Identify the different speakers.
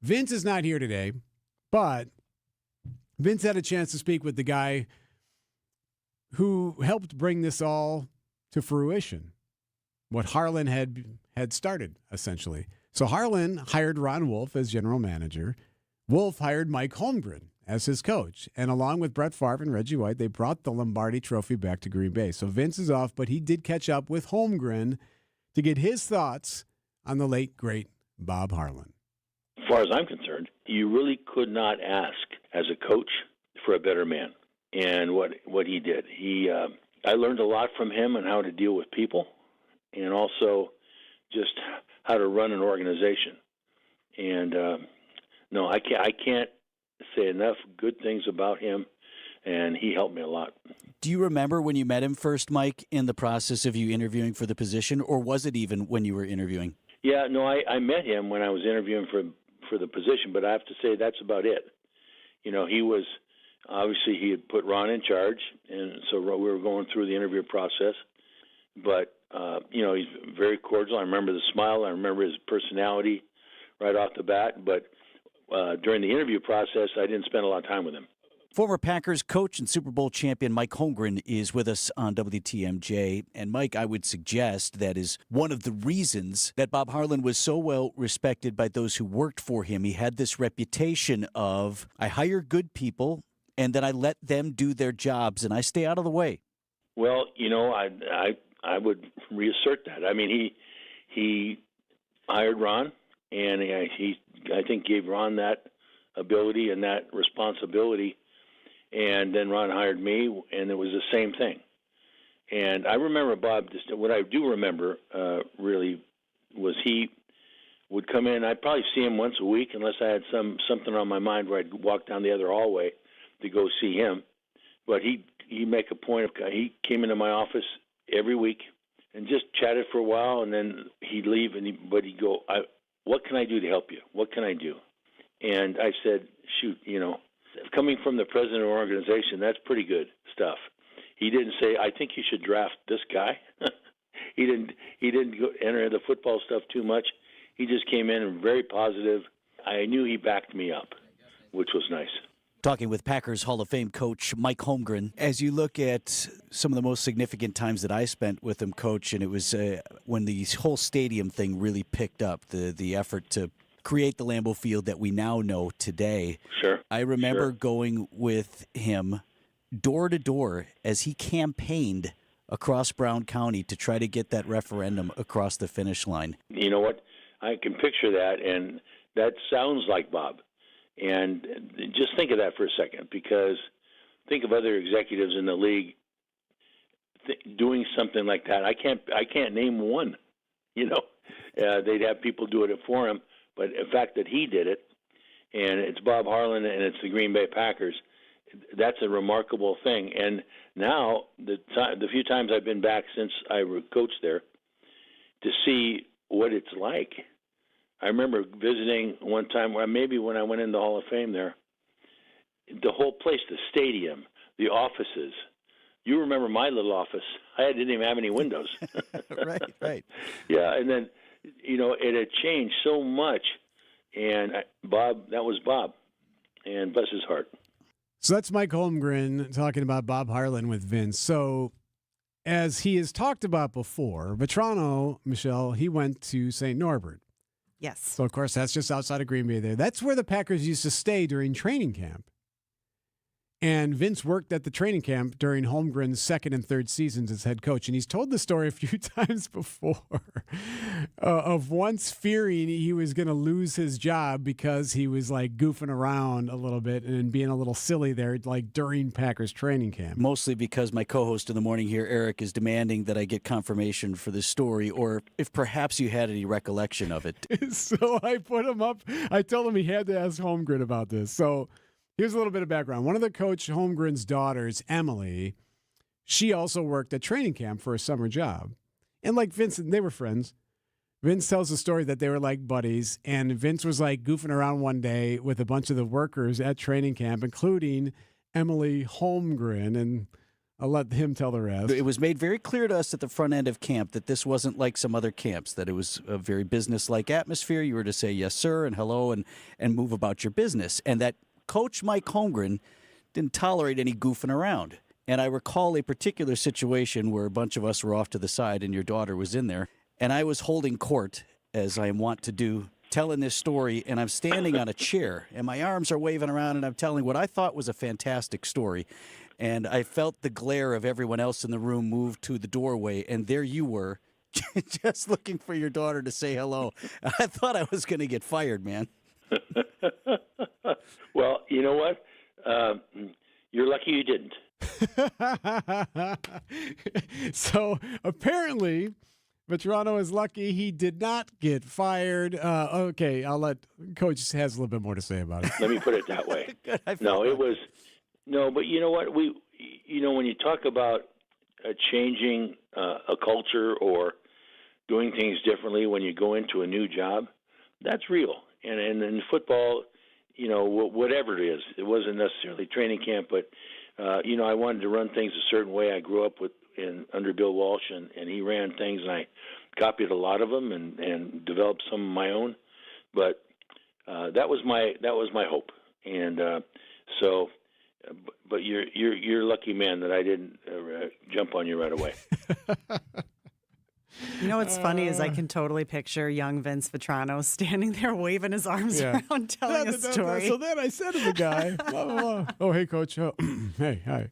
Speaker 1: Vince is not here today, but Vince had a chance to speak with the guy who helped bring this all to fruition, what Harlan had started, essentially. So Harlan hired Ron Wolf as general manager. Wolf hired Mike Holmgren as his coach. And along with Brett Favre and Reggie White, they brought the Lombardi Trophy back to Green Bay. So Vince is off, but he did catch up with Holmgren to get his thoughts on the late, great Bob Harlan.
Speaker 2: As far as I'm concerned, you really could not ask as a coach for a better man. And what he did, I learned a lot from him on how to deal with people, and also just how to run an organization. And no, I can't say enough good things about him, and he helped me a lot.
Speaker 3: Do you remember when you met him first, Mike, in the process of you interviewing for the position, or was it even when you were interviewing?
Speaker 2: Yeah, no, I met him when I was interviewing for the position, but I have to say that's about it. You know, he was obviously he had put Ron in charge, and so we were going through the interview process. But you know, he's very cordial. I remember the smile. I remember his personality right off the bat. But during the interview process, I didn't spend a lot of time with him.
Speaker 3: Former Packers coach and Super Bowl champion Mike Holmgren is with us on WTMJ. And Mike, I would suggest that is one of the reasons that Bob Harlan was so well respected by those who worked for him. He had this reputation of, I hire good people and then I let them do their jobs and I stay out of the way.
Speaker 2: Well, you know, I would reassert that. I mean, he hired Ron, and he I think gave Ron that ability and that responsibility. And then Ron hired me, and it was the same thing. And I remember Bob, what I do remember really was he would come in. I'd probably see him once a week unless I had something on my mind where I'd walk down the other hallway to go see him. But he'd make a point of, he came into my office every week and just chatted for a while, and then he'd leave, but he'd go, what can I do to help you? What can I do? And I said, shoot, you know, coming from the president of the organization, that's pretty good stuff. He didn't say, I think you should draft this guy. He didn't enter into football stuff too much. He just came in and very positive. I knew he backed me up, which was nice.
Speaker 3: Talking with Packers Hall of Fame coach Mike Holmgren. As you look at some of the most significant times that I spent with him, coach, and it was when the whole stadium thing really picked up, the effort to create the Lambeau Field that we now know today.
Speaker 2: Sure.
Speaker 3: I remember going with him door to door as he campaigned across Brown County to try to get that referendum across the finish line.
Speaker 2: You know what? I can picture that, and that sounds like Bob. And just think of that for a second, because think of other executives in the league doing something like that. I can't name one. You know, they'd have people do it for him, but the fact that he did it, and it's Bob Harlan and it's the Green Bay Packers, that's a remarkable thing. And now the few times I've been back since I coached there to see what it's like. I remember visiting one time, maybe when I went in the Hall of Fame there, the whole place, the stadium, the offices. You remember my little office. I didn't even have any windows.
Speaker 3: Right.
Speaker 2: Yeah, and then, you know, it had changed so much. And Bob, that was Bob. And bless his heart.
Speaker 1: So that's Mike Holmgren talking about Bob Harlan with Vince. So as he has talked about before, Vitrano, Michelle, he went to St. Norbert.
Speaker 4: Yes.
Speaker 1: So, of course, that's just outside of Green Bay there. That's where the Packers used to stay during training camp. And Vince worked at the training camp during Holmgren's second and third seasons as head coach. And he's told the story a few times before of once fearing he was going to lose his job because he was like goofing around a little bit and being a little silly there, like during Packers training camp.
Speaker 3: Mostly because my co-host in the morning here, Eric, is demanding that I get confirmation for this story, or if perhaps you had any recollection of it.
Speaker 1: So I put him up. I told him he had to ask Holmgren about this. So here's a little bit of background. One of the Coach Holmgren's daughters, Emily, she also worked at training camp for a summer job. And like Vince, they were friends. Vince tells the story that they were like buddies, and Vince was like goofing around one day with a bunch of the workers at training camp, including Emily Holmgren. And I'll let him tell the rest.
Speaker 3: It was made very clear to us at the front end of camp that this wasn't like some other camps, that it was a very business-like atmosphere. You were to say yes, sir, and hello, and move about your business. And that Coach Mike Holmgren didn't tolerate any goofing around. And I recall a particular situation where a bunch of us were off to the side and your daughter was in there. And I was holding court, as I am wont to do, telling this story, and I'm standing on a chair, and my arms are waving around, and I'm telling what I thought was a fantastic story. And I felt the glare of everyone else in the room move to the doorway, and there you were, just looking for your daughter to say hello. I thought I was going to get fired, man.
Speaker 2: Well, you know what? You're lucky you didn't.
Speaker 1: So apparently, Vitrano is lucky he did not get fired. Okay, I'll let Coach has a little bit more to say about it.
Speaker 2: Let me put it that way. But you know what? When you talk about changing a culture or doing things differently when you go into a new job, that's real. And in football, whatever it is, it wasn't necessarily training camp, but I wanted to run things a certain way. I grew up under Bill Walsh, and he ran things, and I copied a lot of them and developed some of my own. But that was my hope, and so. But you're lucky, man, that I didn't jump on you right away.
Speaker 4: You know what's funny is I can totally picture young Vince Vitrano standing there waving his arms around, telling a story.
Speaker 1: So then I said to the guy, oh, hey, Coach. Hey, hi.